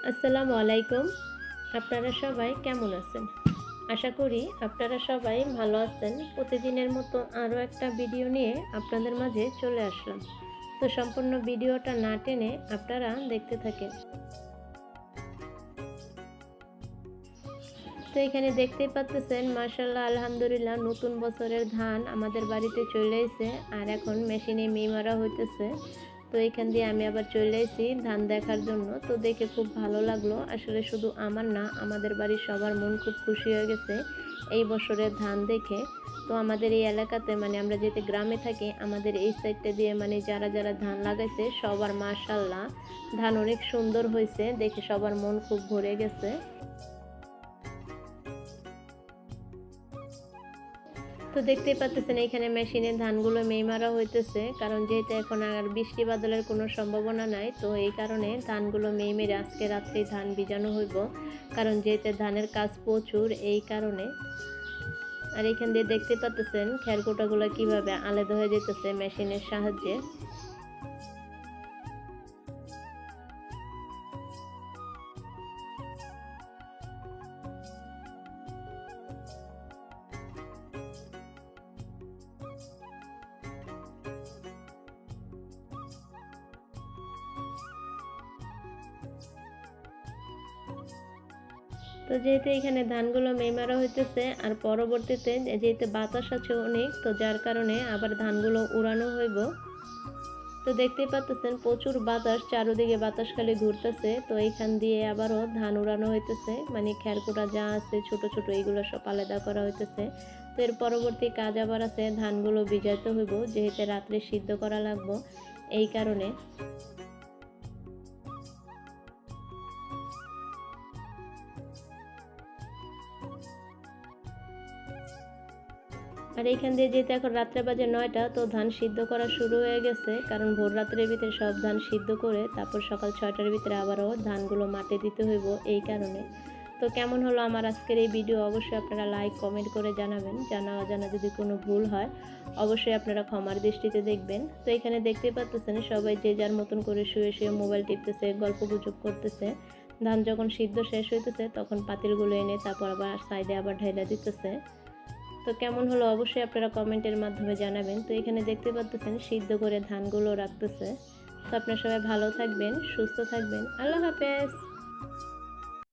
আসসালামু আলাইকুম। আপনারা সবাই কেমন আছেন? আশা করি আপনারা সবাই ভালো আছেন। প্রতিদিনের মতো আরও একটা ভিডিও নিয়ে আপনাদের মাঝে চলে আসলাম। তো সম্পূর্ণ ভিডিওটা না টেনে আপনারা দেখতে থাকেন। তো এখানে দেখতেই পাচ্ছেন মাশাআল্লাহ আলহামদুলিল্লাহ নতুন বছরের ধান আমাদের বাড়িতে চলে এসেছে আর এখন মেশিনে মারা হইতেছে। তো এখান দিয়ে আমি আবার চলে এসেছি ধান দেখার জন্য। তো দেখে খুব ভালো লাগলো। আসলে শুধু আমার না, আমাদের বাড়ির সবার মন খুব খুশি হয়ে গেছে এই বছরের ধান দেখে। তো আমাদের এই এলাকাতে মানে আমরা যেতে গ্রামে থাকি, আমাদের এই সাইডটা দিয়ে মানে যারা ধান লাগাইছে সবার মাশাআল্লাহ ধান অনেক সুন্দর হয়েছে, দেখে সবার মন খুব ভরে গেছে। তো দেখতেই পাচ্ছেন এইখানে মেশিনে ধানগুলো মারা হইতেছে, কারণ যেহেতু এখন আর বৃষ্টি বাদলের কোনো সম্ভাবনা নাই, তো এই কারণে ধানগুলো মেরে আজকে রাত্রেই ধান ভিজানো হইব, কারণ যেহেতু ধানের কাজ প্রচুর এই কারণে। আর এইখান দিয়ে দেখতে পাচ্ছেন খেরকুটাগুলো কিভাবে আলাদা হয়ে যেতেছে মেশিনের সাহায্যে। তো যেহেতু এখানে ধানগুলো মারা হইতেছে আর পরবর্তীতে যেহেতু বাতাস আছে অনেক, তো যার কারণে আবার ধানগুলো উড়ানো হইব। তো দেখতেই পাচ্ছেন প্রচুর বাতাস, চারদিকে বাতাস খালি ঘুরতেছে। তো এইখান দিয়ে আবারও ধান উড়ানো হইতেছে, মানে খেরকুটা যা আছে ছোট ছোট এইগুলো সব আলাদা করা হইতেছে। তো এর পরবর্তী কাজ আবার আছে ধানগুলো ভিজাইতে হইব, যেহেতু রাত্রে সিদ্ধ করা লাগবো এই কারণে। আর এইখান দিয়ে যেহেতু এখন রাত্রে বাজে 9টা, তো ধান সিদ্ধ করা শুরু হয়ে গেছে, কারণ ভোর রাত্রের ভিতরে সব ধান সিদ্ধ করে তারপর সকাল 6টার ভিতরে আবারও ধানগুলো মাঠে দিতে হইব এই কারণে। তো কেমন হলো আমার আজকের এই ভিডিও অবশ্যই আপনারা লাইক কমেন্ট করে জানাবেন। জানা অজানা যদি কোনো ভুল হয় অবশ্যই আপনারা ক্ষমার দৃষ্টিতে দেখবেন। তো এখানে দেখতেই পাচ্ছেন সবাই যে যার মতন করে শুয়ে শুয়ে মোবাইল টিপতেছে, গল্প গুজব করতেছে। ধান যখন সিদ্ধ শেষ হইতেছে তখন পাতিলগুলো এনে তারপর আবার সাইডে আবার ঢাইলা দিতেছে। তো কেমন হলো অবশ্যই আপনারা কমেন্টের মাধ্যমে জানাবেন। তো এখানে দেখতে পাচ্ছেন সিদ্ধ করে ধানগুলো রাখতেছে। তো আপনারা সবাই ভালো থাকবেন, সুস্থ থাকবেন। আল্লাহ হাফেজ।